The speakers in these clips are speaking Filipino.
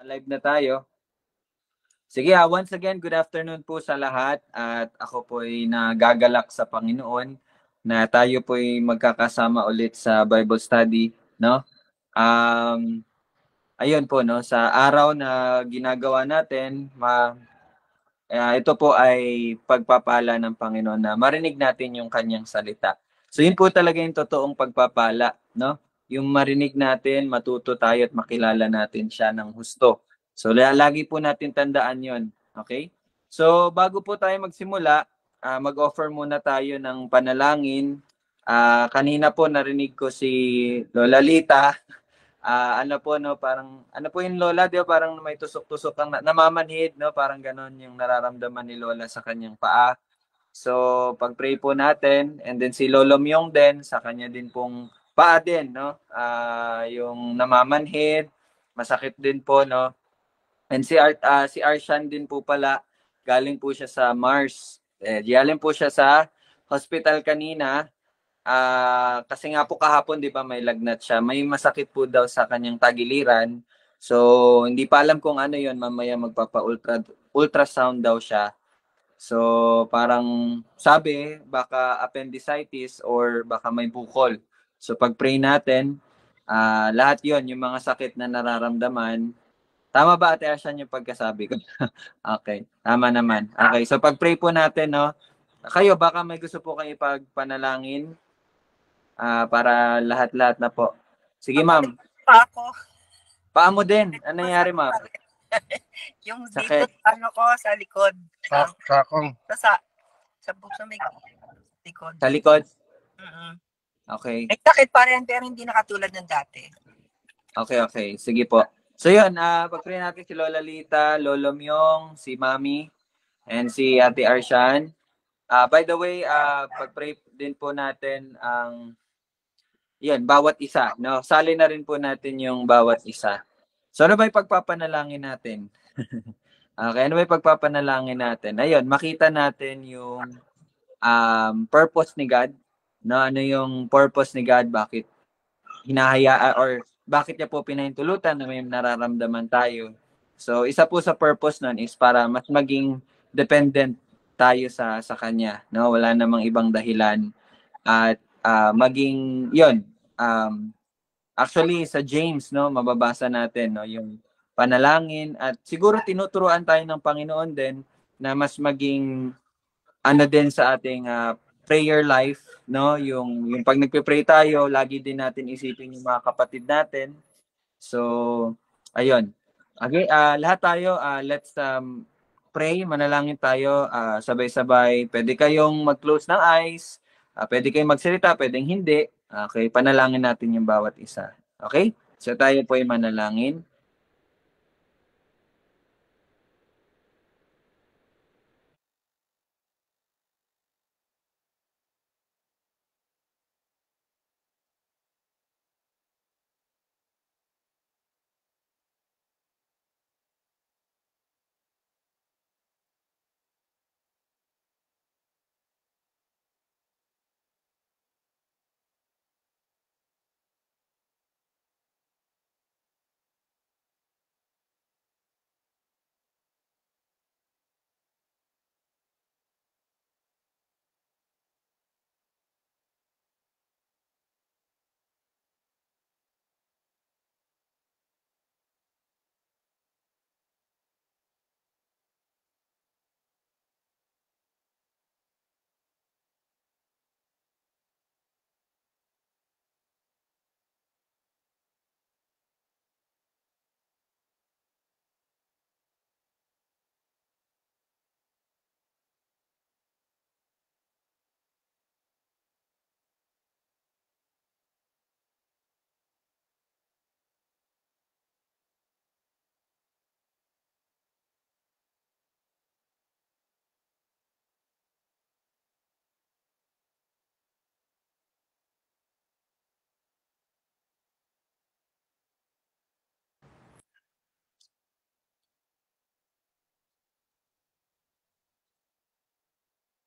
Live na tayo. Sige, once again, good afternoon po sa lahat. At ako po ay nagagalak sa Panginoon na tayo po ay magkakasama ulit sa Bible study, no? Um, ayun po, no, sa araw na ginagawa natin, ito po ay pagpapala ng Panginoon na marinig natin yung kanyang salita. So yun po talaga yung totoong pagpapala, no? Yung marinig natin, matuto tayo at makilala natin siya ng husto. So lagi po natin tandaan yon, okay? So bago po tayo magsimula, mag-offer muna tayo ng panalangin. Kanina po narinig ko si Lola Lita. Ano po, no, parang ano po yung Lola, di ba, parang may tusok-tusok ang namamanhid, no, parang ganon yung nararamdaman ni Lola sa kanyang paa. So pag-pray po natin, and then si Lolo Myong din, sa kanya din pong paa din, no, yung namamanhid, masakit din po, no. And si Arshan din po pala, galing po siya sa Mars. Galing po siya sa hospital kanina. Kasi nga po kahapon, 'di ba, may lagnat siya. May masakit po daw sa kanyang tagiliran. So, hindi pa alam kung ano 'yon. Mamaya ultrasound daw siya. So, parang sabi baka appendicitis or baka may bukol. So, pag-pray natin, lahat 'yon, yung mga sakit na nararamdaman. Tama ba, Ate Ashan, yung pagkasabi ko? Okay, tama naman. Okay, so pag-pray po natin, no? Kayo, baka may gusto po kayo ipagpanalangin para lahat-lahat na po. Sige, ma'am. Pa ako. Paa mo din. Ano nangyari, ma'am? Yung Sakit. dito, ano ko, sa likod. Sakong. Sa may likod. Sa likod? Mm-mm. Okay. May sakit pa rin, pero hindi nakatulad ng dati. Okay. Sige po. So yun, pag-pray natin si Lola Lita, Lolo Myong, si Mami, and si Ate Arshan. By the way, pag-pray din po natin ang bawat isa, no? Sali na rin po natin yung bawat isa. So ano ba yung pagpapanalangin natin? Okay, ano ba yung pagpapanalangin natin? Ayun, makita natin yung purpose ni God. No, ano yung purpose ni God? Bakit hinahayaan or bakit niya po pinahintulutan na may nararamdaman tayo? So, isa po sa purpose nun is para mas maging dependent tayo sa kanya, no? Wala namang ibang dahilan at maging 'yon. Actually sa James, no, mababasa natin, no, yung panalangin at siguro tinuturuan tayo ng Panginoon din na mas maging ano din sa ating prayer life, no, yung pag nagpe-pray tayo, lagi din natin isipin yung mga kapatid natin. So, ayun. Okay, lahat tayo, let's pray, manalangin tayo, sabay-sabay. Pwede kayong mag-close ng eyes, pwede kayong magsalita, pwedeng hindi. Okay, panalangin natin yung bawat isa. Okay? So tayo po ay manalangin.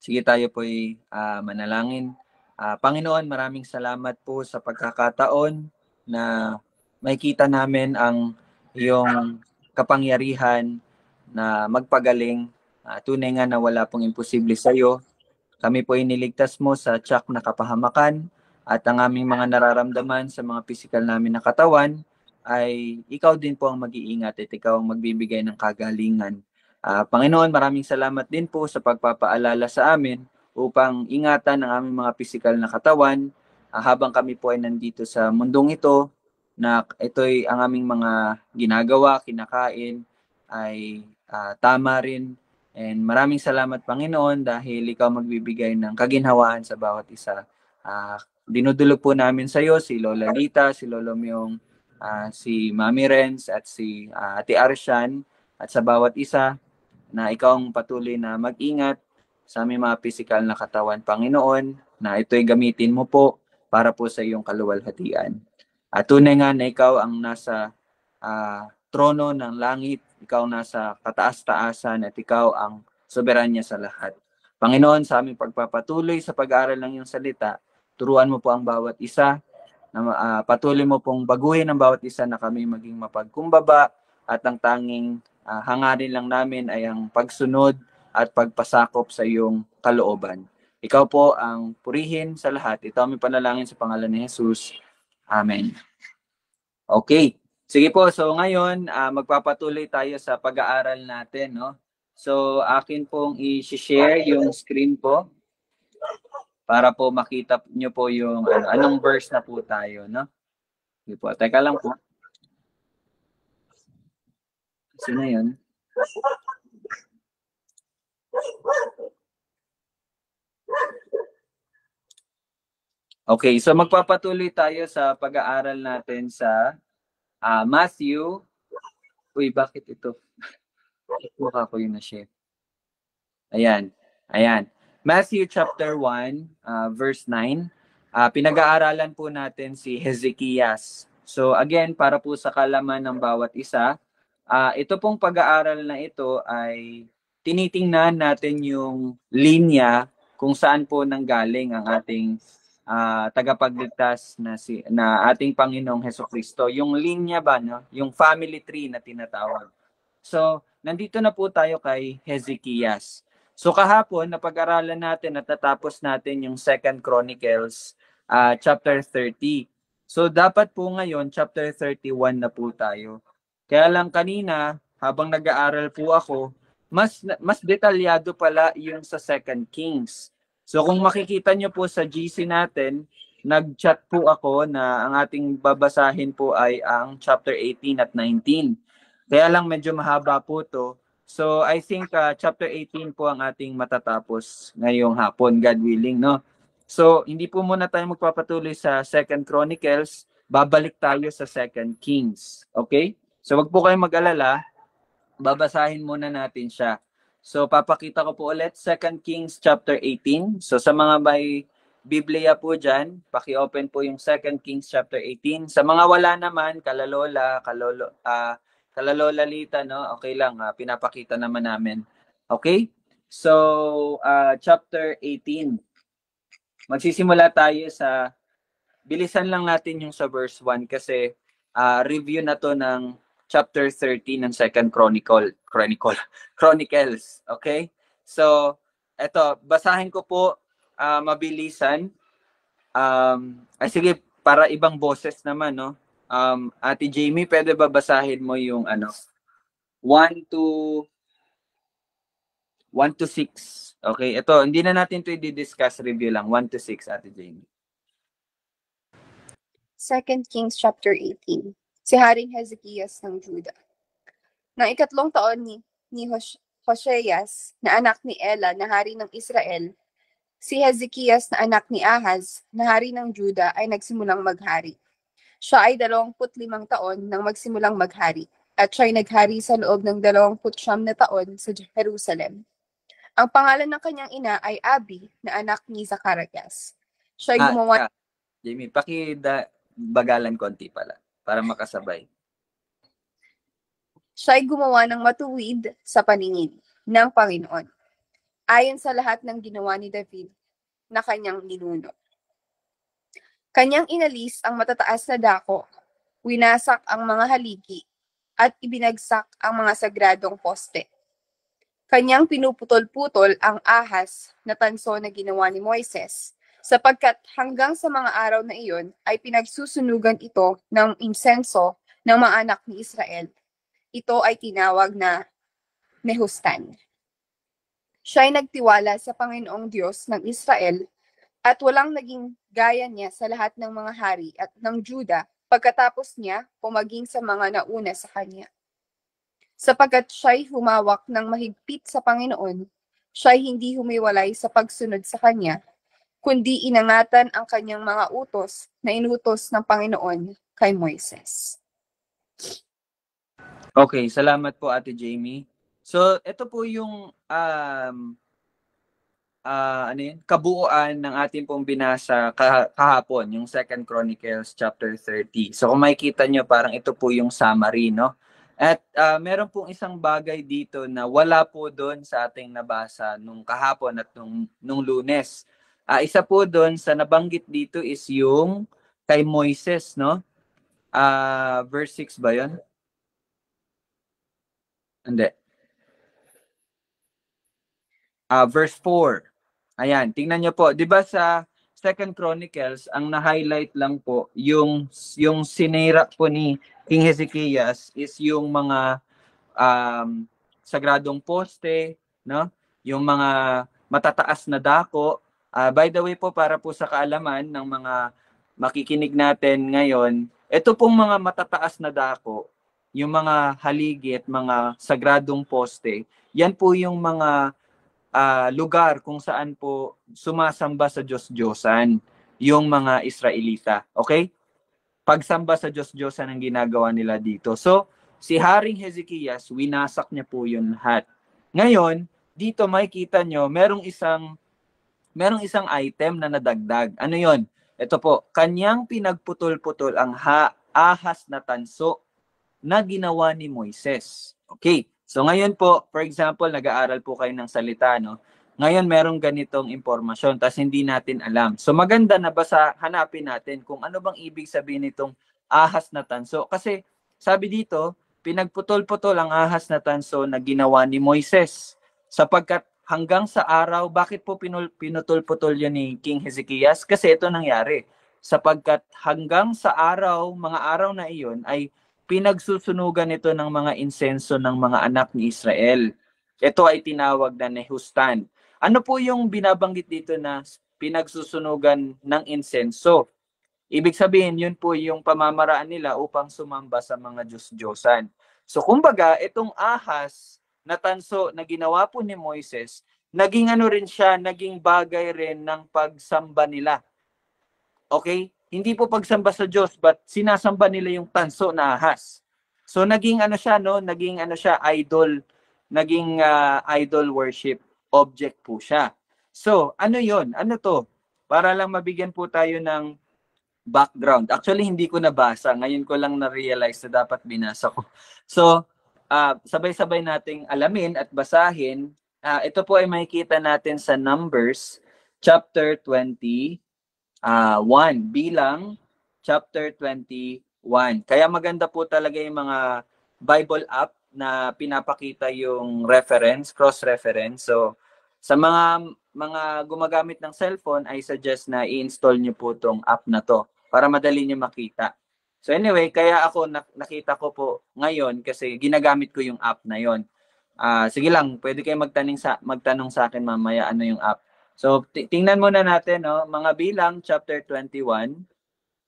Sige, tayo po ay manalangin. Panginoon, maraming salamat po sa pagkakataon na makikita namin ang iyong kapangyarihan na magpagaling. Tunay nga na wala pong imposible sa iyo. Kami po iniligtas mo sa tiyak na kapahamakan at ang aming mga nararamdaman sa mga pisikal namin na katawan ay ikaw din po ang mag-iingat at ikaw ang magbibigay ng kagalingan. Panginoon, maraming salamat din po sa pagpapaalala sa amin upang ingatan ang aming mga pisikal na katawan habang kami po ay nandito sa mundong ito, na ito'y ang aming mga ginagawa, kinakain, ay tama rin. And maraming salamat, Panginoon, dahil ikaw magbibigay ng kaginhawaan sa bawat isa. Dinudulog po namin sa iyo si Lola Lita, si Lolo Myong, si Mami Renz, at si Ate Arshan, at sa bawat isa na ikaw ang patuloy na mag-ingat sa aming mga pisikal na katawan, Panginoon, na ito'y gamitin mo po para po sa iyong kaluwalhatian. At tunay nga na ikaw ang nasa trono ng langit, ikaw nasa kataas-taasan, at ikaw ang soberanya sa lahat. Panginoon, sa aming pagpapatuloy sa pag-aaral ng iyong salita, turuan mo po ang bawat isa, na patuloy mo pong baguhin ang bawat isa na kami maging mapagkumbaba, at ang tanging hangarin lang namin ay ang pagsunod at pagpasakop sa iyong kalooban. Ikaw po ang purihin sa lahat. Ito ang aming panalangin sa pangalan ni Jesus. Amen. Okay. Sige po, so ngayon magpapatuloy tayo sa pag-aaral natin, no? So akin pong i-share yung screen po para po makita nyo po yung anong verse na po tayo, no? Sige po, teka lang po. Sino yun? Okay, so magpapatuloy tayo sa pag-aaral natin sa Matthew. Uy, bakit ito? Mukha ko yun na share. Ayan. Matthew chapter 1, verse 9. Pinag-aaralan po natin si Hezekias. So again, para po sa kalaman ng bawat isa, ito pong pag-aaral na ito ay tinitingnan natin yung linya kung saan po nanggaling ang ating tagapagligtas na ating Panginoong Hesukristo. Yung linya ba, no? Yung family tree na tinatawag. So, nandito na po tayo kay Hezekias. So kahapon, napag-aralan natin at natapos natin yung 2 Chronicles chapter 30. So dapat po ngayon, chapter 31 na po tayo. Kaya lang kanina, habang nag-aaral po ako, mas detalyado pala yung sa 2 Kings. So kung makikita nyo po sa GC natin, nag-chat po ako na ang ating babasahin po ay ang chapter 18 at 19. Kaya lang medyo mahaba po to. So I think chapter 18 po ang ating matatapos ngayong hapon, God willing, no? So hindi po muna tayo magpapatuloy sa 2 Chronicles, babalik tayo sa 2 Kings. Okay? So wag po kayong mag-alala, babasahin muna natin siya. So papakita ko po ulit 2 Kings chapter 18. So sa mga may Biblia po dyan, paki-open po yung 2 Kings chapter 18. Sa mga wala naman, kalalola Lita, no? Okay lang, pinapakita naman namin. Okay? So, chapter 18. Magsisimula tayo sa, bilisan lang natin yung sa verse 1 kasi review na to ng chapter 13 ng 2 Chronicles. Okay? So, eto, basahin ko po mabilisan. Sige, para ibang boses naman, no? Ate Jamie, pwede ba basahin mo yung 1 to 6? Okay, ito, hindi na natin ito i-discuss, review lang. 1 to 6, Ate Jamie. 2 Kings chapter 18. Si Haring Hezekias ng Juda. Nang ikatlong taon ni Hosheyas na anak ni Ela na hari ng Israel, si Hezekias na anak ni Ahaz na hari ng Juda ay nagsimulang maghari. Siya ay 25 taon nang magsimulang maghari, at siya ay naghari sa loob ng 29 na taon sa Jerusalem. Ang pangalan ng kanyang ina ay Abi na anak ni Zacarias. Siya ay gumawa... Jamie, bagalan konti pala para makasabay. Siya ay gumawa ng matuwid sa paningin ng Panginoon, ayon sa lahat ng ginawa ni David na kanyang ninuno. Kanyang inalis ang matataas na dako, winasak ang mga haligi, at ibinagsak ang mga sagradong poste. Kanyang pinuputol-putol ang ahas na tanso na ginawa ni Moises, sapagkat hanggang sa mga araw na iyon ay pinagsusunugan ito ng insenso ng mga anak ni Israel. Ito ay tinawag na Nehustan. Siya ay nagtiwala sa Panginoong Diyos ng Israel at walang naging gaya niya sa lahat ng mga hari at ng Juda pagkatapos niya o maging sa mga nauna sa kanya. Sapagkat siya'y humawak ng mahigpit sa Panginoon, siya'y hindi humiwalay sa pagsunod sa kanya, kundi inangatan ang kanyang mga utos na inutos ng Panginoon kay Moises. Okay, salamat po Ate Jamie. So, ito po yung kabuuan ng ating pong binasa kahapon, yung 2 Chronicles chapter 30. So, kung makikita nyo, parang ito po yung summary, no? At meron pong isang bagay dito na wala po doon sa ating nabasa nung kahapon at nung Lunes. Isa po doon sa nabanggit dito is yung kay Moises, no? Verse 6 ba yun? Hindi. Verse 4. Ayan, tingnan nyo po. 'Di ba sa 2 Chronicles, ang na-highlight lang po yung sinira po ni King Hezekias is yung mga sagradong poste, no? Yung mga matataas na dako. By the way po, para po sa kaalaman ng mga makikinig natin ngayon, ito pong mga matataas na dako, yung mga haligit, mga sagradong poste, yan po yung mga lugar kung saan po sumasamba sa Diyos-Diyosan yung mga Israelita. Okay? Pagsamba sa Diyos-Diyosan ang ginagawa nila dito. So, si Haring Hezekias, winasak niya po yun lahat. Ngayon, dito makikita nyo, merong isang item na nadagdag. Ano yon? Ito po, kanyang pinagputol-putol ang ahas na tanso na ginawa ni Moises. Okay. So ngayon po, for example, nag-aaral po kayo ng salita, no? Ngayon merong ganitong impormasyon, tas hindi natin alam. So maganda na hanapin natin kung ano bang ibig sabihin nitong ahas na tanso. Kasi sabi dito, pinagputol-putol ang ahas na tanso na ginawa ni Moises. Sapagkat hanggang sa araw, bakit po pinutol-putol yun ni King Hezekias? Kasi ito nangyari. Sapagkat hanggang sa araw, mga araw na iyon ay pinagsusunugan ito ng mga insenso ng mga anak ni Israel. Ito ay tinawag na Nehustan. Ano po yung binabanggit dito na pinagsusunugan ng insenso? Ibig sabihin, yun po yung pamamaraan nila upang sumamba sa mga Diyos-Diyosan. So kumbaga, itong ahas na tanso na ginawa po ni Moises, naging naging bagay rin ng pagsamba nila. Okay? Hindi po pagsamba sa Diyos, but sinasamba nila yung tanso na ahas. So naging idol, naging idol worship object po siya. So, ano yon? Ano to? Para lang mabigyan po tayo ng background. Actually, hindi ko nabasa. Ngayon ko lang na-realize na dapat binasa ko. So, sabay-sabay nating alamin at basahin. Ito po ay makikita natin sa Numbers chapter 20. 1 bilang chapter 21. Kaya maganda po talaga yung mga Bible app na pinapakita yung reference, cross-reference. So, sa mga gumagamit ng cellphone, I suggest na i-install nyo po tong app na to para madali nyo makita. So anyway, kaya ako nakita ko po ngayon kasi ginagamit ko yung app na yon. Sige lang, pwede kayo magtanong sa akin mamaya ano yung app. So, tingnan muna natin, no? Mga bilang, chapter 21,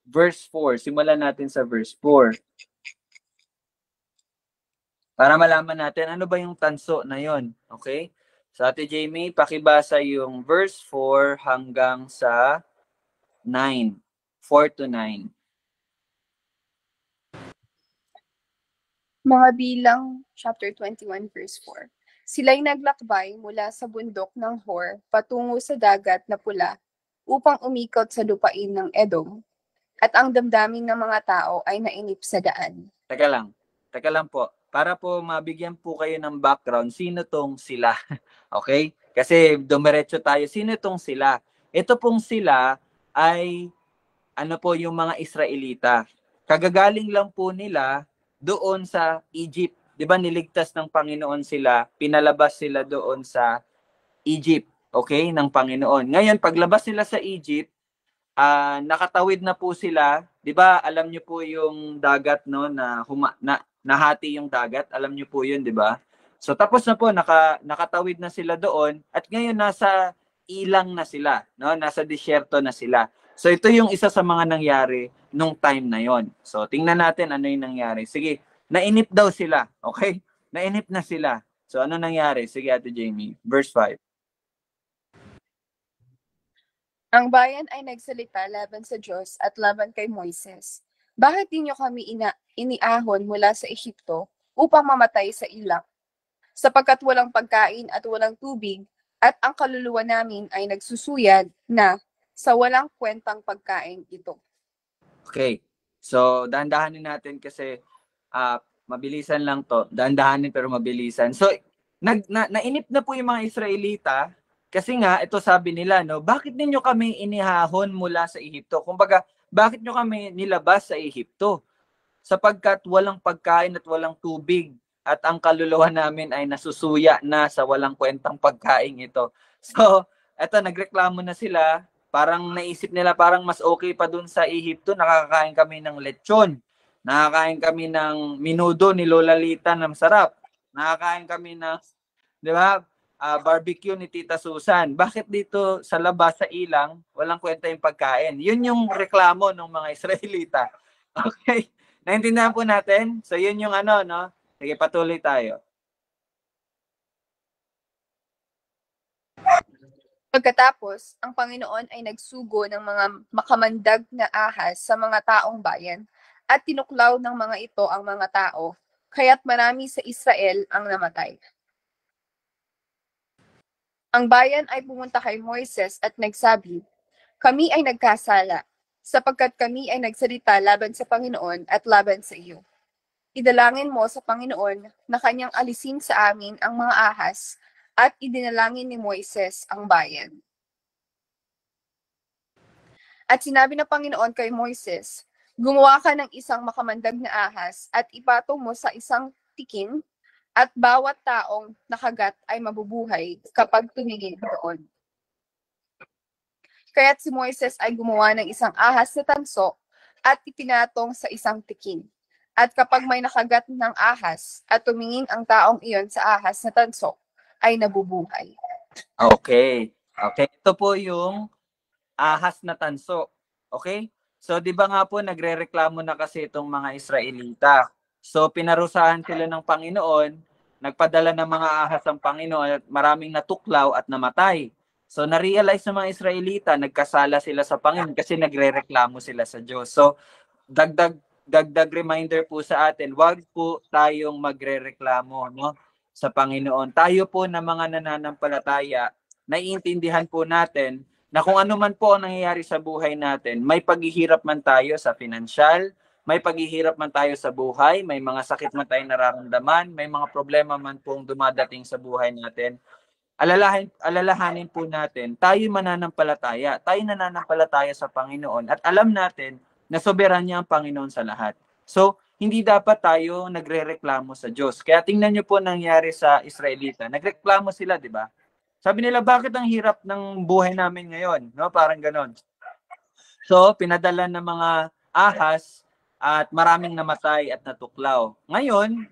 verse 4. Simulan natin sa verse 4. Para malaman natin, ano ba yung tanso na yon? Okay? So, Ate Jamie, pakibasa yung verse 4 hanggang sa 9. 4 to 9. Mga bilang, chapter 21, verse 4. Sila'y naglakbay mula sa bundok ng Hor patungo sa dagat na pula upang umikot sa lupain ng Edom, at ang damdamin ng mga tao ay nainip sa daan. Teka lang po. Para po mabigyan po kayo ng background, sino tong sila? Okay? Kasi dumiretso tayo, sino tong sila? Ito pong sila ay yung mga Israelita. Kagagaling lang po nila doon sa Egypt. 'Di ba niligtas ng Panginoon sila, pinalabas sila doon sa Egypt, okay, ng Panginoon. Ngayon, paglabas nila sa Egypt, nakatawid na po sila. 'Di ba? Alam niyo po yung dagat, no, na nahati yung dagat. Alam niyo po 'yun, 'di ba? So tapos na po, nakatawid na sila doon at ngayon nasa ilang na sila, no? Nasa disyerto na sila. So ito yung isa sa mga nangyari nung time na 'yon. So tingnan natin ano yung nangyari. Sige, nainip daw sila, okay? Nainip na sila. So ano nangyari? Sige, Ate Jamie, verse 5. Ang bayan ay nagsalita laban sa Diyos at laban kay Moises. Bakit di niyo kami iniahon mula sa Ehipto upang mamatay sa ilang? Sapagkat walang pagkain at walang tubig, at ang kaluluwa namin ay nagsusuyad na sa walang kwentang pagkain ito. Okay. So dahan-dahanin natin kasi mabilisan lang to. Dahan-dahanin pero mabilisan. So nainip na po yung mga Israelita kasi nga ito sabi nila, no, bakit ninyo kami inihahon mula sa Ehipto? Kumbaga, bakit nyo kami nilabas sa Ehipto? Sapagkat walang pagkain at walang tubig at ang kaluluwa namin ay nasusuya na sa walang kwentang pagkain ito. So, eto nagreklamo na sila. Parang naisip nila parang mas okay pa dun sa Ehipto, nakakain kami ng lechon. Nakakain kami ng minudo ni Lola Lita na masarap. Nakakain kami ng, di ba, barbecue ni Tita Susan. Bakit dito sa labas, sa ilang, walang kwenta yung pagkain? Yun yung reklamo ng mga Israelita. Okay? Naintindihan po natin? So yun yung ano, no? Sige, patuloy tayo. Pagkatapos, ang Panginoon ay nagsugo ng mga makamandag na ahas sa mga taong bayan at tinuklaw ng mga ito ang mga tao, kaya't marami sa Israel ang namatay. Ang bayan ay pumunta kay Moises at nagsabi, "Kami ay nagkasala, sapagkat kami ay nagsalita laban sa Panginoon at laban sa iyo. Idalangin mo sa Panginoon na kanyang alisin sa amin ang mga ahas," at idinalangin ni Moises ang bayan. At sinabi ng Panginoon kay Moises, "Gumawa ka ng isang makamandag na ahas at ipatong mo sa isang tikin, at bawat taong nakagat ay mabubuhay kapag tumingin doon." Kaya't si Moises ay gumawa ng isang ahas na tanso at ipinatong sa isang tikin. At kapag may nakagat ng ahas at tumingin ang taong iyon sa ahas na tanso, ay nabubuhay. Okay. Okay. Ito po yung ahas na tanso. Okay? So, di ba nga po, nagre-reklamo na kasi itong mga Israelita. So, pinarusahan sila ng Panginoon, nagpadala ng mga ahas ang Panginoon at maraming natuklaw at namatay. So, na-realize ng mga Israelita, nagkasala sila sa Panginoon kasi nagre-reklamo sila sa Diyos. So, dagdag reminder po sa atin, wag po tayong magre-reklamo, no, sa Panginoon. Tayo po na mga nananampalataya, naiintindihan po natin na kung ano man po ang nangyayari sa buhay natin, may paghihirap man tayo sa financial, may paghihirap man tayo sa buhay, may mga sakit man tayong nararamdaman, may mga problema man pong dumadating sa buhay natin, alalahanin po natin, tayo mananampalataya, tayo nananampalataya sa Panginoon at alam natin na soberan niya ang Panginoon sa lahat. So, hindi dapat tayo nagre-reklamo sa Diyos. Kaya tingnan niyo po nangyari sa Israelita. Nagreklamo sila, di ba? Sabi nila, bakit ang hirap ng buhay namin ngayon? No, parang ganon. So, pinadala ng mga ahas at maraming namatay at natuklaw. Ngayon,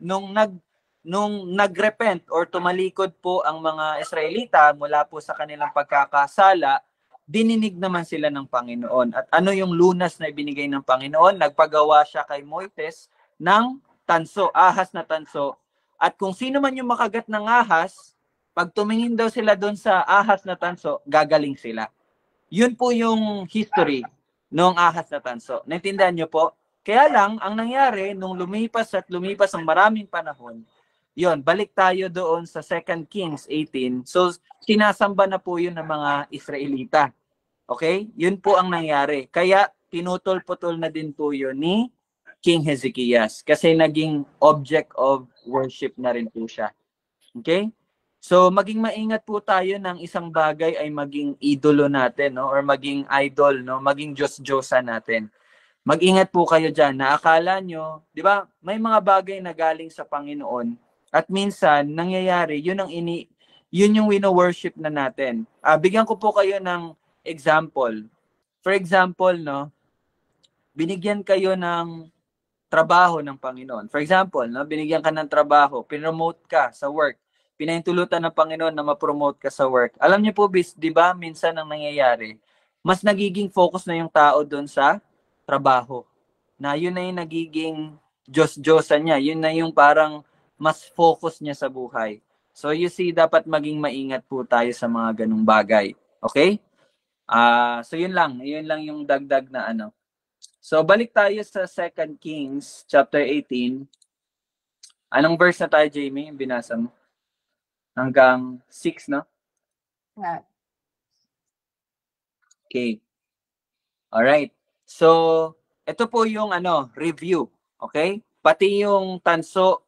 nung nagrepent or tumalikod po ang mga Israelita mula po sa kanilang pagkakasala, dininig naman sila ng Panginoon. At ano yung lunas na ibinigay ng Panginoon? Nagpagawa siya kay Moises ng tanso, ahas na tanso. At kung sino man yung makagat ng ahas, pag tumingin daw sila doon sa ahas na tanso, gagaling sila. Yun po yung history ng ahas na tanso. Naintindihan nyo po? Kaya lang, ang nangyari, nung lumipas ang maraming panahon, yun, balik tayo doon sa 2 Kings 18. So, sinasamba na po yun ng mga Israelita. Okay? Yun po ang nangyari. Kaya, pinutol-putol na din po yun ni King Hezekias. Kasi naging object of worship na rin po siya. Okay? So, maging maingat po tayo ng isang bagay ay maging idolo natin, no? Or maging idol, no? Maging Diyos-Diyosa natin. Mag-ingat po kayo dyan na akala nyo, di ba, may mga bagay na galing sa Panginoon at minsan nangyayari, yun yung wino-worship na natin. Bigyan ko po kayo ng example. For example, no, binigyan kayo ng trabaho ng Panginoon. For example, no, binigyan ka ng trabaho, pinromote ka sa work, pinahintulutan ng Panginoon na ma-promote ka sa work. Alam niyo po, di ba, minsan ang nangyayari, mas nagiging focus na yung tao doon sa trabaho. Na yun na yung nagiging Diyos-Diyosan niya. Yun na yung parang mas focus niya sa buhay. So you see, dapat maging maingat po tayo sa mga ganung bagay. Okay? So yun lang yung dagdag na ano. So balik tayo sa 2 Kings chapter 18. Anong verse na tayo, Jamie? Binasa mo? Hanggang 6, no? nga. Okay. Alright. So, ito po yung review. Okay? Pati yung tanso,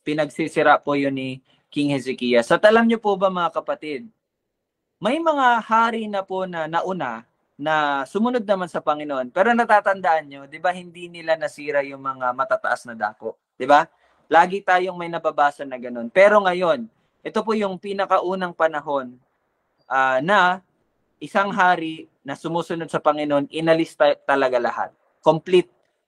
pinagsisira po yun ni King Hezekiah. So, alam nyo po ba mga kapatid, may mga hari na po na nauna na sumunod naman sa Panginoon. Pero natatandaan nyo, di ba hindi nila nasira yung mga matataas na dako? Di ba? Lagi tayong may nababasa na ganun. Pero ngayon, ito po yung pinakaunang panahon na isang hari na sumusunod sa Panginoon, inalis talaga lahat.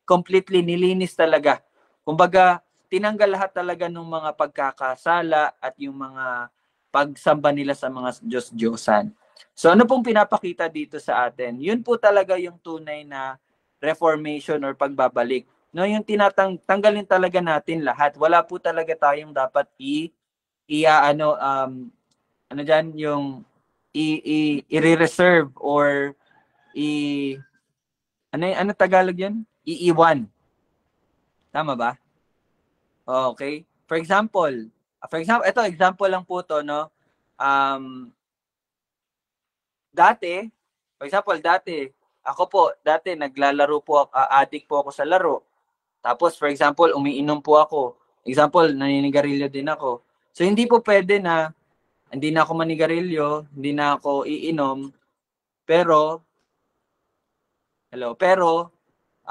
Completely nilinis talaga. Kumbaga, tinanggal lahat talaga ng mga pagkakasala at yung mga pagsamba nila sa mga Diyos-Diyosan. So ano pong pinapakita dito sa atin? Yun po talaga yung tunay na reformation or pagbabalik. No, yung tanggalin talaga natin lahat. Wala po talaga tayong dapat yung i-reserve or ano Tagalog yun? Iiwan. Tama ba? Okay. For example, ito example lang po to, no? Dati naglalaro po, addict po ako sa laro. Tapos for example, umiinom po ako. Example, naninigarilyo din ako. So hindi po pwede na hindi na ako manigarilyo, hindi na ako iinom, pero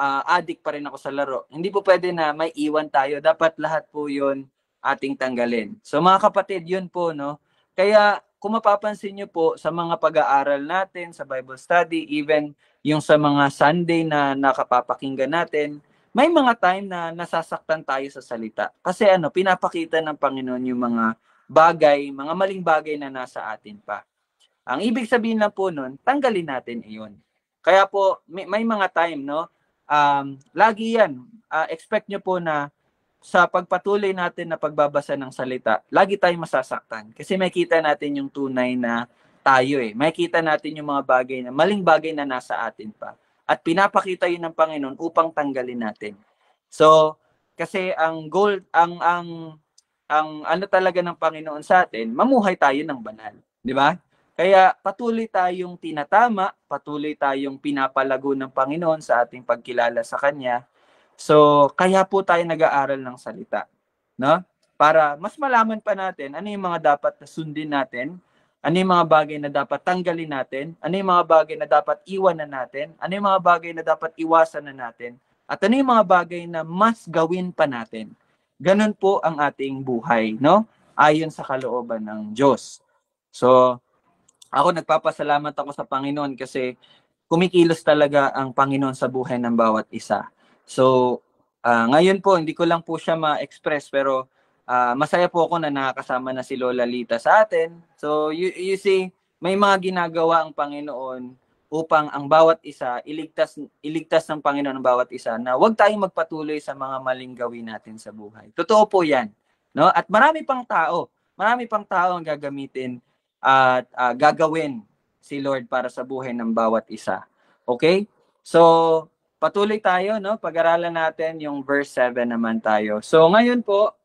addict pa rin ako sa laro. Hindi po pwede na may iwan tayo. Dapat lahat po yun ating tanggalin. So mga kapatid, yun po, no? Kaya kung mapapansin nyo po sa mga pag-aaral natin, sa Bible study, even yung sa mga Sunday na nakapapakinggan natin, may mga time na nasasaktan tayo sa salita. Kasi pinapakita ng Panginoon yung mga bagay, mga maling bagay na nasa atin pa. Ang ibig sabihin lang po nun, tanggalin natin iyon. Kaya po, may mga time, no? Lagi yan. Expect nyo po na sa pagpatuloy natin na pagbabasa ng salita, lagi tayong masasaktan. Kasi makita natin yung tunay na tayo eh. Makita natin yung mga bagay na, maling bagay na nasa atin pa. At pinapakita yun ng Panginoon upang tanggalin natin. So, kasi ang goal, ang ano talaga ng Panginoon sa atin, mamuhay tayo ng banal. Di ba? Kaya patuloy tayong tinatama, patuloy tayong pinapalago ng Panginoon sa ating pagkilala sa Kanya. So, kaya po tayo nag-aaral ng salita. No? Para mas malaman pa natin ano yung mga dapat sundin natin, ano yung mga bagay na dapat tanggalin natin, ano yung mga bagay na dapat iwanan natin, ano yung mga bagay na dapat iwasan na natin, at ano yung mga bagay na mas gawin pa natin. Ganun po ang ating buhay, no? Ayon sa kalooban ng Diyos. So, ako nagpapasalamat ako sa Panginoon kasi kumikilos talaga ang Panginoon sa buhay ng bawat isa. So, ngayon po, hindi ko lang po siya ma-express pero masaya po ako na nakakasama na si Lola Lita sa atin. So, you see, may mga ginagawa ang Panginoon upang ang bawat isa, iligtas ng Panginoon ang bawat isa na huwag tayong magpatuloy sa mga maling gawin natin sa buhay. Totoo po yan. No? At marami pang tao ang gagamitin at gagawin si Lord para sa buhay ng bawat isa. Okay? So, patuloy tayo, no? Pag-aralan natin yung verse 7 naman tayo. So, ngayon po,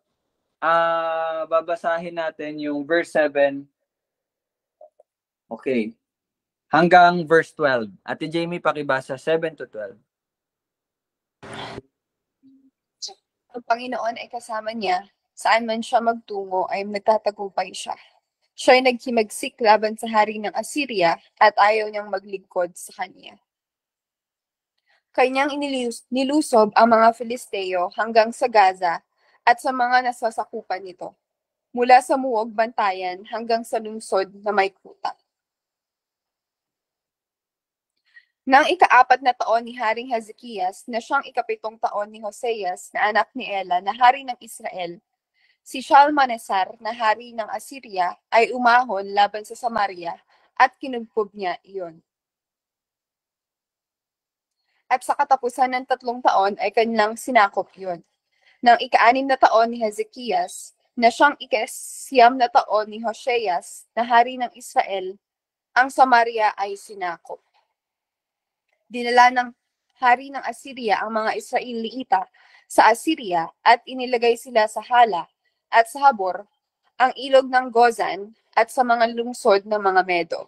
babasahin natin yung verse 7. Okay. Hanggang verse 12. Ate Jamie, pakibasa 7 to 12. Ang Panginoon ay kasama niya. Saan man siya magtungo ay nagtatagumpay siya. Siya ay naghimagsik laban sa hari ng Assyria at ayaw niyang maglingkod sa kanya. Kanyang nilusob ang mga Filisteo hanggang sa Gaza at sa mga nasasakupan nito, mula sa Muog Bantayan hanggang sa lungsod na may kuta. Nang ika-4 na taon ni Haring Hezekias na siyang ika-7 taon ni Hoseas na anak ni Ela na hari ng Israel, si Shalmaneser na hari ng Assyria ay umahon laban sa Samaria at kinugkob niya iyon. At sa katapusan ng 3 taon ay kanilang sinakop yun. Nang ika-6 na taon ni Hezekias, na siyang ika-9 na taon ni Hoseas na hari ng Israel, ang Samaria ay sinakop. Dinala ng hari ng Assyria ang mga Israelita sa Assyria at inilagay sila sa Hala at sa Habor, ang ilog ng Gozan at sa mga lungsod ng mga Medo.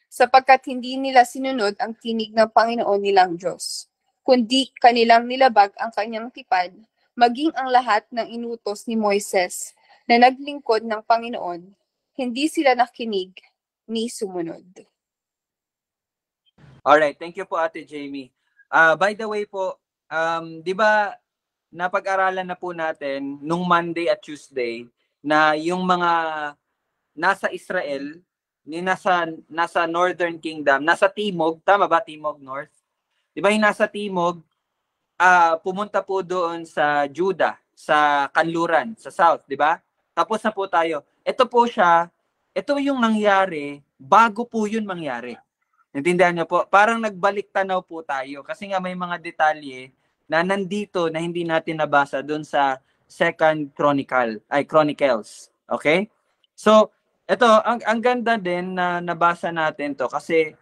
Sapagkat hindi nila sinunod ang tinig ng Panginoon nilang Diyos, kundi kanilang nilabag ang kanyang tipan, maging ang lahat ng inutos ni Moises na naglingkod ng Panginoon, hindi sila nakinig ni sumunod. Alright, thank you po Ate Jamie. By the way po, di ba napag-aralan na po natin nung Monday at Tuesday na yung mga nasa Israel, nasa Northern Kingdom, nasa Timog, tama ba Timog North? Di ba yung nasa Timog, pumunta po doon sa Judah, sa kanluran, sa South, di ba? Tapos na po tayo. Ito po siya, ito yung nangyari bago po yun mangyari. Naintindihan niyo po? Parang nagbalik tanaw po tayo kasi nga may mga detalye na nandito na hindi natin nabasa doon sa Chronicles. Okay? So, ito, ang ganda din na nabasa natin to kasi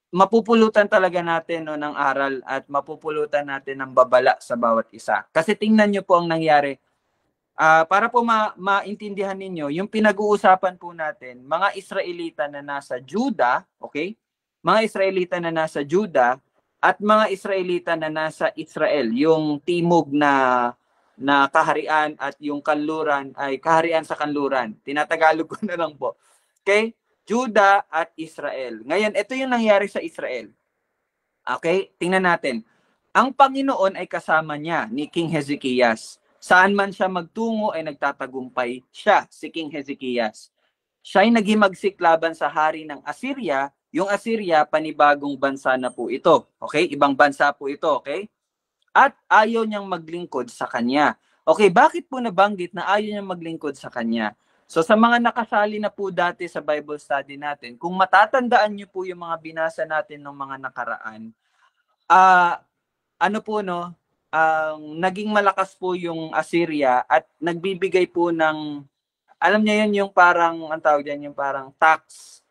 mapupulutan talaga natin no, ng aral at mapupulutan natin ng babala sa bawat isa. Kasi tingnan niyo po ang nangyari. Para po maintindihan ninyo, yung pinag-uusapan po natin, mga Israelita na nasa Judah, okay? Mga Israelita na nasa Judah at mga Israelita na nasa Israel, yung timog na kaharian at yung kanluran ay kaharian sa kanluran. Tinatagalog ko na lang po. Okay? Judah at Israel. Ngayon, ito yung nangyari sa Israel. Okay? Tingnan natin. Ang Panginoon ay kasama niya ni King Hezekias. Saan man siya magtungo ay nagtatagumpay siya, si King Hezekias. Siya ay naghimagsik laban sa hari ng Assyria. Yung Assyria, panibagong bansa na po ito. Okay? Ibang bansa po ito. Okay? At ayaw niyang maglingkod sa kanya. Okay, bakit po nabanggit na ayaw niyang maglingkod sa kanya? So sa mga nakasali na po dati sa Bible study natin, kung matatandaan niyo po yung mga binasa natin ng mga nakaraan, ano po no, naging malakas po yung Assyria at nagbibigay po ng, alam niyo yun, yung parang, ang tawag dyan, yung parang tax,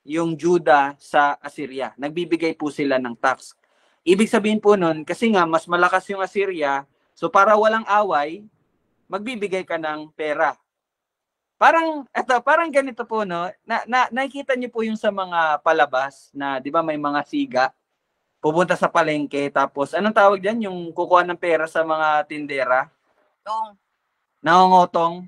yung Judah sa Assyria. Nagbibigay po sila ng tax. Ibig sabihin po nun, kasi nga mas malakas yung Assyria, so para walang away, magbibigay ka ng pera. Parang ganito po, no? Nakikita niyo po yung sa mga palabas na, di ba may mga siga, pupunta sa palengke, tapos anong tawag diyan, yung kukuha ng pera sa mga tindera? Nangongotong.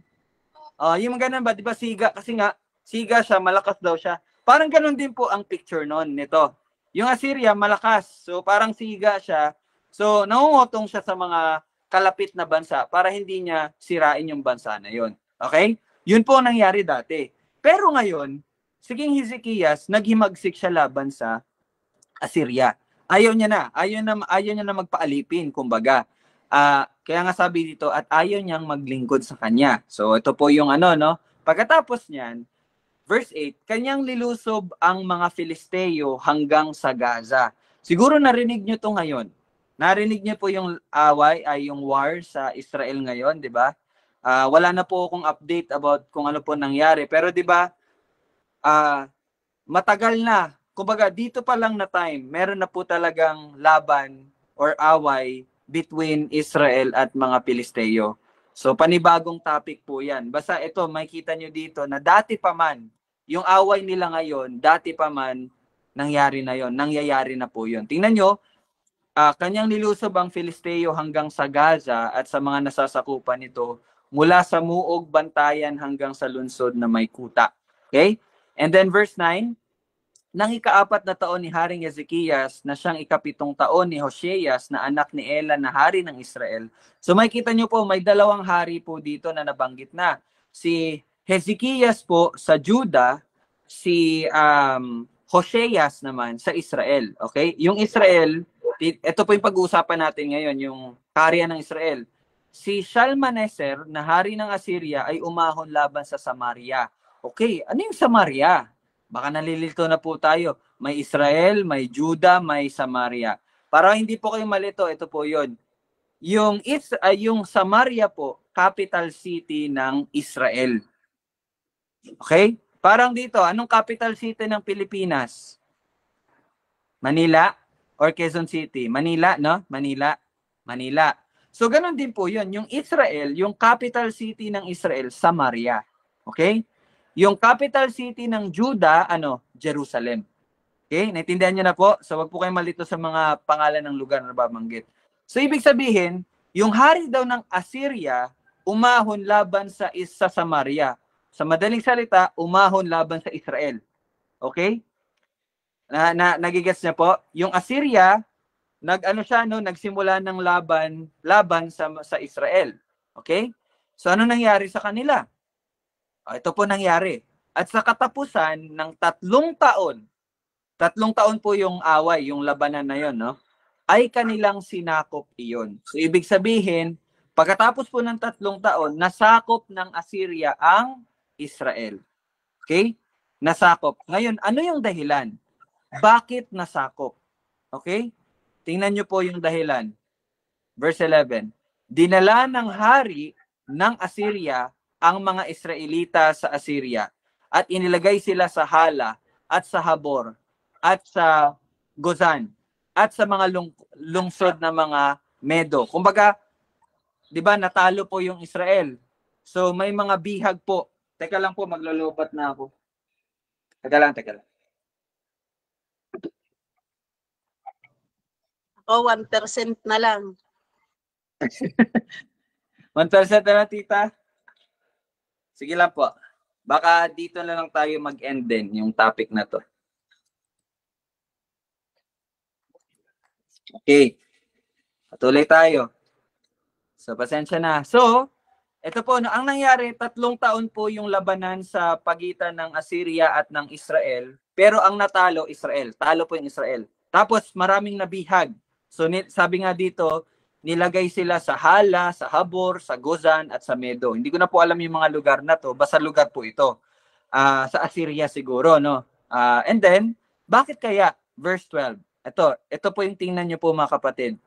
Yung ganun ba, di ba siga? Kasi nga, siga siya, malakas daw siya. Parang ganun din po ang picture nun nito. Yung Assyria, malakas. So, parang siga siya. So, nangungotong siya sa mga kalapit na bansa para hindi niya sirain yung bansa na yun. Okay? Yun po ang nangyari dati. Pero ngayon, si King Hezekias, naghimagsik siya laban sa Assyria. Ayaw niya na magpaalipin, kumbaga. Kaya nga sabi dito, at ayaw niyang maglingkod sa kanya. So, ito po yung no? Pagkatapos niyan, Verse 8, kanyang lilusob ang mga Filisteo hanggang sa Gaza. Siguro narinig nyo to ngayon. Narinig nyo po yung away, ay yung war sa Israel ngayon, di ba? Wala na po akong update about kung ano po nangyari. Pero di ba, matagal na. Kumbaga, dito pa lang na time, meron na po talagang laban or away between Israel at mga Filisteo. So, panibagong topic po yan. Basta ito, makikita nyo dito na dati pa man, yung away nila ngayon, dati pa man, nangyari na yon, nangyayari na po yun. Tingnan nyo, kanyang nilusob ang Filisteo hanggang sa Gaza at sa mga nasasakupan nito, mula sa Muog Bantayan hanggang sa lungsod na may kuta. Okay? And then verse 9, ng ika-4 na taon ni Haring Hezekias na siyang ika-7 taon ni Hosheyas na anak ni Ela na hari ng Israel. So makikita niyo po, may dalawang hari po dito na nabanggit na. Si Hezekias po sa Juda, si Hosheyas naman sa Israel. Okay? Yung Israel, ito po yung pag-uusapan natin ngayon, yung kaharian ng Israel. Si Shalmaneser na hari ng Assyria ay umahon laban sa Samaria. Okay, ano yung Samaria? Baka nalilito na po tayo. May Israel, may Juda, may Samaria. Para hindi po kayo malito, ito po yun. Yung Samaria po, capital city ng Israel. Okay? Parang dito, anong capital city ng Pilipinas? Manila or Quezon City? Manila, no? Manila. So, ganun din po yun. Yung Israel, yung capital city ng Israel, Samaria. Okay? Yung capital city ng Juda, Jerusalem. Okay? Naintindihan nyo na po? So, wag po kayong malito sa mga pangalan ng lugar na babanggit. So, ibig sabihin, yung hari daw ng Assyria, umahon laban sa Samaria. Sa madaling salita, umahon laban sa Israel. Okay? Nagigets niya po? Yung Assyria, nagsimula ng laban sa Israel. Okay? So, ano nangyari sa kanila? Ito po nangyari. At sa katapusan ng 3 taon po yung away, yung labanan na yon, no? Ay kanilang sinakop iyon. So ibig sabihin, pagkatapos po ng 3 taon, nasakop ng Assyria ang Israel. Okay? Nasakop. Ngayon, ano yung dahilan? Bakit nasakop? Okay? Tingnan nyo po yung dahilan. Verse 11. Dinala ng hari ng Assyria ang mga Israelita sa Assyria at inilagay sila sa Hala at sa Habor at sa Gozan at sa mga lungsod na mga Medo. Kumbaga, 'di ba, natalo po yung Israel. So may mga bihag po. Teka lang po, maglulupat na ako. Teka lang. Ako, 1% na lang. 1% na lang, tita. Sige lang po. Baka dito na lang tayo mag-end din yung topic na to. Okay. Patuloy tayo. So, pasensya na. So, ito po, ang nangyari, 3 taon po yung labanan sa pagitan ng Assyria at ng Israel. Pero ang natalo, Israel. Talo po yung Israel. Tapos, maraming nabihag. So, sabi nga dito, nilagay sila sa Hala, sa Habor, sa Gozan, at sa Medo. Hindi ko na po alam yung mga lugar na to. Basta lugar po ito. Sa Assyria siguro, no? And then, bakit kaya? Verse 12. Ito po yung tingnan nyo po mga kapatid.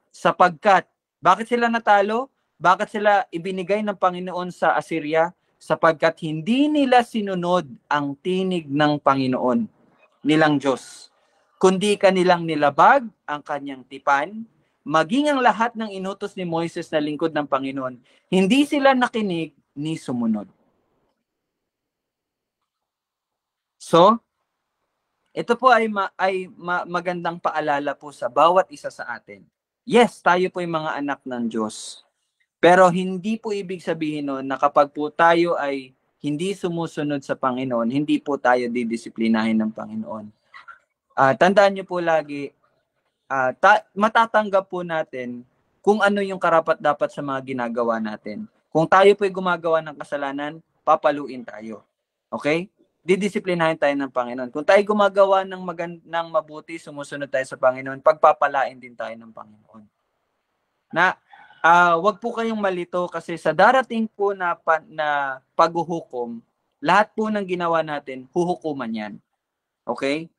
Bakit sila natalo? Bakit sila ibinigay ng Panginoon sa Assyria? Sapagkat hindi nila sinunod ang tinig ng Panginoon nilang Diyos. Kundi kanilang nilabag ang kanyang tipan, maging ang lahat ng inutos ni Moises na lingkod ng Panginoon, hindi sila nakinig ni sumunod. So, ito po ay magandang paalala po sa bawat isa sa atin. Yes, tayo po ay mga anak ng Diyos. Pero hindi po ibig sabihin nun na kapag po tayo ay hindi sumusunod sa Panginoon, hindi po tayo didisiplinahin ng Panginoon. Tandaan niyo po lagi, matatanggap po natin kung ano yung karapat-dapat sa mga ginagawa natin. Kung tayo po ay gumagawa ng kasalanan, papaluin tayo. Okay? Didisiplinahin tayo ng Panginoon. Kung tayo gumagawa ng mabuti, sumusunod tayo sa Panginoon, pagpapalain din tayo ng Panginoon. Wag po kayong malito kasi sa darating po na paghuhukom, lahat po ng ginawa natin, huhukuman yan. Okay?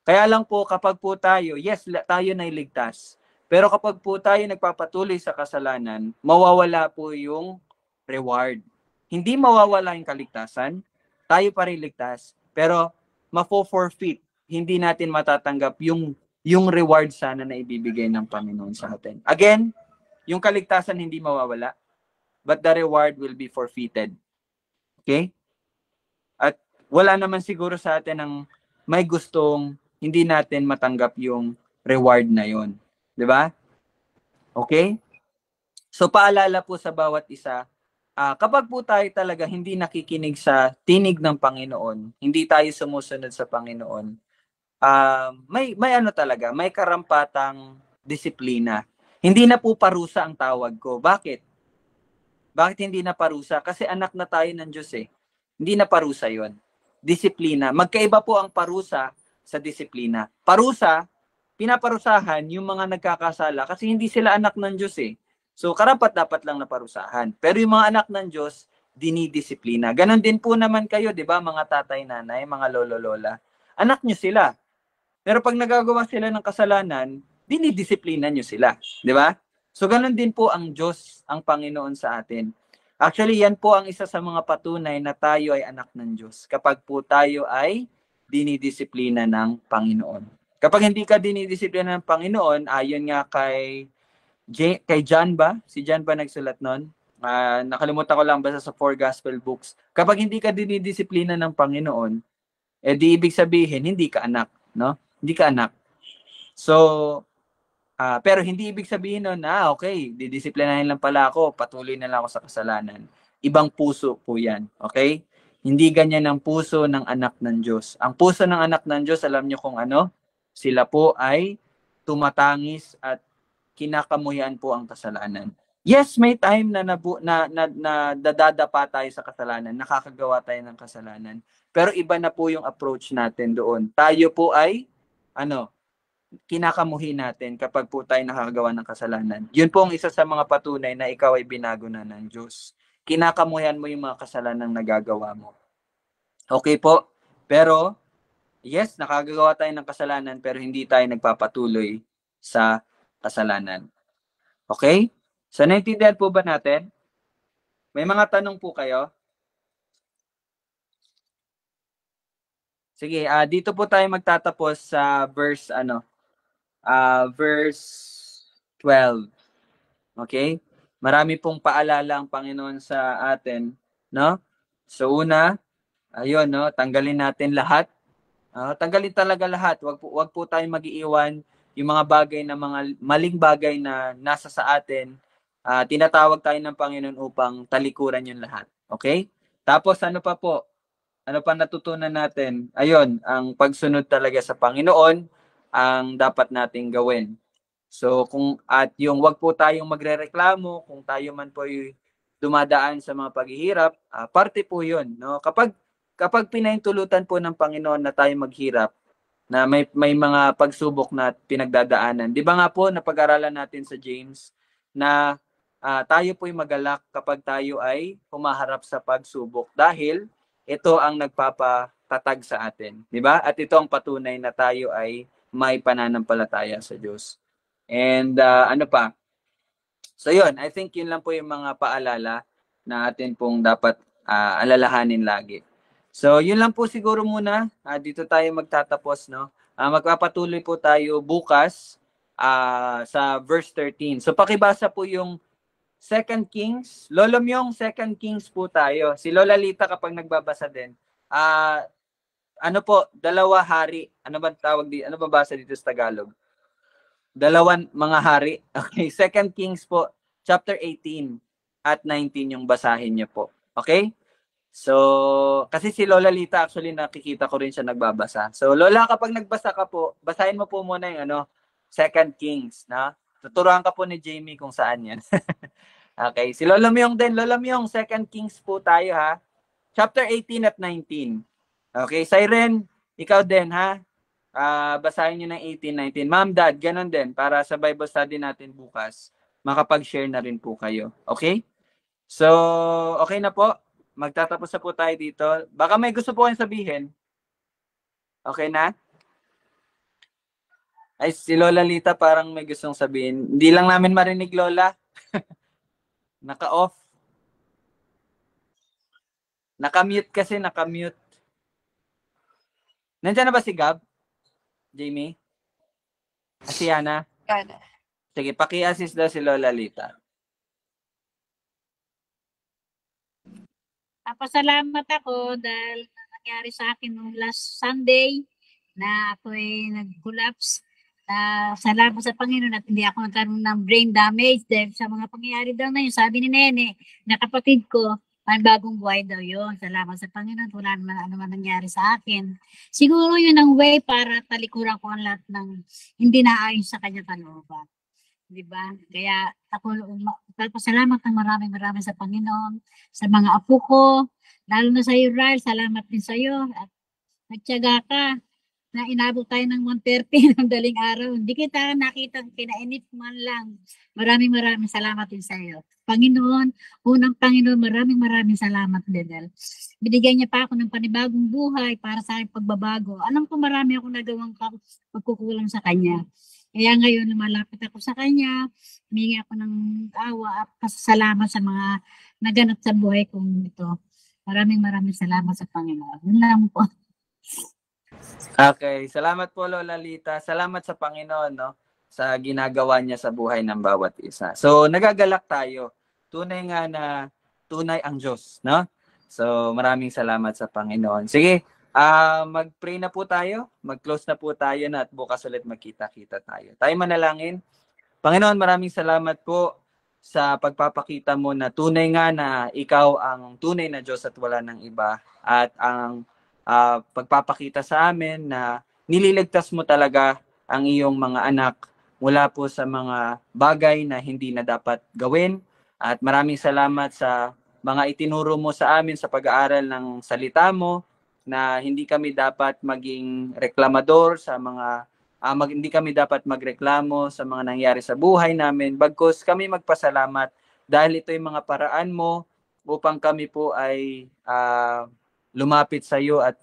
Kaya lang po kapag po tayo, yes, tayo na iligtas. Pero kapag po tayo nagpapatuloy sa kasalanan, mawawala po yung reward. Hindi mawawala yung kaligtasan, tayo pa rin ligtas, pero mafo-forfeit. Hindi natin matatanggap yung reward sana na ibibigay ng Panginoon sa atin. Again, yung kaligtasan hindi mawawala, but the reward will be forfeited. Okay? At wala naman siguro sa atin ang may gustong hindi natin matanggap yung reward na yon. 'Di ba? Okay? So paalala po sa bawat isa, kapag po tayo talaga hindi nakikinig sa tinig ng Panginoon, hindi tayo sumusunod sa Panginoon, may ano talaga, may karampatang disiplina. Hindi na po parusa ang tawag ko. Bakit? Bakit hindi na parusa? Kasi anak na tayo ng Diyos eh. Hindi na parusa yon. Disiplina. Magkaiba po ang parusa sa disiplina. Parusa, pinaparusahan yung mga nagkakasala kasi hindi sila anak ng Diyos eh. So karapat dapat lang na parusahan. Pero yung mga anak ng Diyos, dinidisiplina. Ganon din po naman kayo, di ba, mga tatay, nanay, mga lolo, lola. Anak nyo sila. Pero pag nagagawa sila ng kasalanan, dinidisiplina nyo sila. Di ba? So, ganun din po ang Diyos, ang Panginoon sa atin. Actually, yan po ang isa sa mga patunay na tayo ay anak ng Diyos. Kapag po tayo ay dinidisiplina ng Panginoon. Kapag hindi ka dinidisiplina ng Panginoon, ayon nga kay John ba? Si John ba nagsulat nun? Nakalimutan ko lang basta sa 4 gospel books. Kapag hindi ka dinidisiplina ng Panginoon, di ibig sabihin, hindi ka anak. No? Hindi ka anak. So, pero hindi ibig sabihin nun, okay, didisiplinahin lang pala ako, patuloy na lang ako sa kasalanan. Ibang puso po yan, okay? Hindi ganyan ang puso ng anak ng Diyos. Ang puso ng anak ng Diyos, alam niyo kung ano? Sila po ay tumatangis at kinakamuhian po ang kasalanan. Yes, may time na dadadapa tayo sa kasalanan, nakakagawa tayo ng kasalanan. Pero iba na po yung approach natin doon. Tayo po ay, kinakamuhi natin kapag po tayo nakakagawa ng kasalanan. Yun po ang isa sa mga patunay na ikaw ay binago na ng Diyos. Kinakamuhian mo yung mga kasalanang nagagawa mo. Okay po? Pero, yes, nakagagawa tayo ng kasalanan pero hindi tayo nagpapatuloy sa kasalanan. Okay? So, naintindihan po ba natin? May mga tanong po kayo? Sige, dito po tayo magtatapos sa verse verse 12. Okay? Marami pong paalala ang Panginoon sa atin, no? So una, ayun, no, tanggalin natin lahat. Tanggalin talaga lahat. Wag po tayong mag-iiwan yung mga bagay na mga maling bagay na nasa sa atin. Tinatawag tayo ng Panginoon upang talikuran yung lahat. Okay? Tapos ano pa po? Ano pa natutunan natin? Ayun, ang pagsunod talaga sa Panginoon ang dapat nating gawin. So at yung wag po tayong magrereklamo kung tayo man po ay dumadaan sa mga paghihirap, parte po 'yun, no? Kapag pinahintulutan po ng Panginoon na tayo maghirap, na may mga pagsubok na pinagdadaanan. 'Di ba nga po napag-aralan natin sa James na tayo po'y magalak kapag tayo ay humaharap sa pagsubok dahil ito ang nagpapatatag sa atin, 'di ba? At ito ang patunay na tayo ay may pananampalataya sa Diyos. And ano pa? So yun, I think yun lang po yung mga paalala na atin pong dapat alalahanin lagi. So yun lang po siguro muna. Dito tayo magtatapos, no? Magpapatuloy po tayo bukas sa verse 13. So pakibasa po yung 2 Kings. Lolo Myong, 2 Kings po tayo. Si Lola Lita kapag nagbabasa din. Ano po, 2 Hari. Ano ba tawag dito? Ano ba basa dito sa Tagalog? 2 mga hari. Okay, 2 Kings po, chapter 18 at 19 yung basahin niyo po. Okay? So, kasi si Lola Lita actually nakikita ko rin siya nagbabasa. So, Lola, kapag nagbasa ka po, basahin mo po muna yung 2 Kings, na? Tuturuan ka po ni Jamie kung saan yan. Okay, si Lola Myong din. Lola Myong, 2 Kings po tayo ha. Chapter 18 at 19. Okay, Siren, ikaw din ha. Basahin nyo ng 18, 19. Ma'am, Dad, ganun din. Para sa Bible study natin bukas, makapag-share na rin po kayo. Okay? So, okay na po. Magtatapos na po tayo dito. Baka may gusto po kayong sabihin. Okay na? Ay, si Lola Lita parang may gustong sabihin. Hindi lang namin marinig, Lola. Naka-off. Naka-mute kasi, naka-mute. Nandiyan na ba si Gab? Jamie? Si Ana? Ana. Sige, paki-assist daw si Lola Lita. Pasalamat ako dahil nangyari sa akin nung last Sunday na ako'y nag-collapse. Salamat sa Panginoon at hindi ako nagkaroon ng brain damage dahil sa mga pangyayari daw na yun. Sabi ni Nene na kapatid ko, Panibagong buhay daw yun. Salamat sa Panginoon. Wala naman ano man nangyari sa akin. Siguro yun ang way para talikuran ko ang lahat ng hindi naayon sa kanya kalooban. Di ba? Kaya ako, salamat ng maraming maraming sa Panginoon, sa mga apo ko, lalo na sa iyo, Ryle, salamat din sa iyo. At nagtiyaga ka na inabot tayo ng 1:30 ng daling araw. Hindi kita nakita, kinainip man lang. Maraming maraming salamat din sa iyo. Panginoon, unang Panginoon, maraming maraming salamat din. Dahil binigyan niya pa ako ng panibagong buhay para sa aking pagbabago. Alam ko marami akong nagawang pagkukulang sa Kanya. Kaya ngayon, lumalapit ako sa Kanya, humingi ako ng awa at pasasalamat sa mga naganap sa buhay kong ito. Maraming maraming salamat sa Panginoon. Yun lang po. Okay, salamat po Lola Lita. Salamat sa Panginoon, no, sa ginagawa niya sa buhay ng bawat isa. So, nagagalak tayo. Tunay nga na tunay ang Diyos, no? So, maraming salamat sa Panginoon. Sige, mag-pray na po tayo. Mag-close na po tayo na at bukas ulit magkita-kita tayo. Tayo manalangin. Panginoon, maraming salamat po sa pagpapakita mo na tunay nga na ikaw ang tunay na Diyos at wala ng iba. At ang pagpapakita sa amin na nililigtas mo talaga ang iyong mga anak mula po sa mga bagay na hindi na dapat gawin. At maraming salamat sa mga itinuro mo sa amin sa pag-aaral ng salita mo na hindi kami dapat maging reklamador sa mga hindi kami dapat magreklamo sa mga nangyari sa buhay namin, bagkus kami magpasalamat dahil ito yung mga paraan mo upang kami po ay lumapit sa iyo at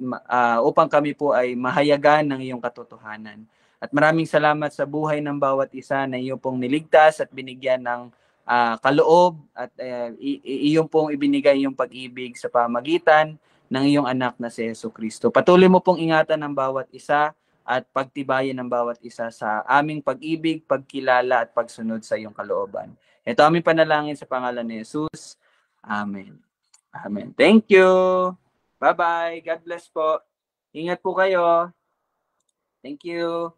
upang kami po ay mahayagan ng iyong katotohanan. At maraming salamat sa buhay ng bawat isa na iyo pong niligtas at binigyan ng kaloob at iyong pong ibinigay iyong pag-ibig sa pamagitan ng iyong anak na si Jesucristo. Patuloy mo pong ingatan ng bawat isa at pagtibayan ng bawat isa sa aming pag-ibig, pagkilala at pagsunod sa iyong kalooban. Ito aming panalangin sa pangalan ni Jesus. Amen. Amen. Thank you. Bye-bye. God bless po. Ingat po kayo. Thank you.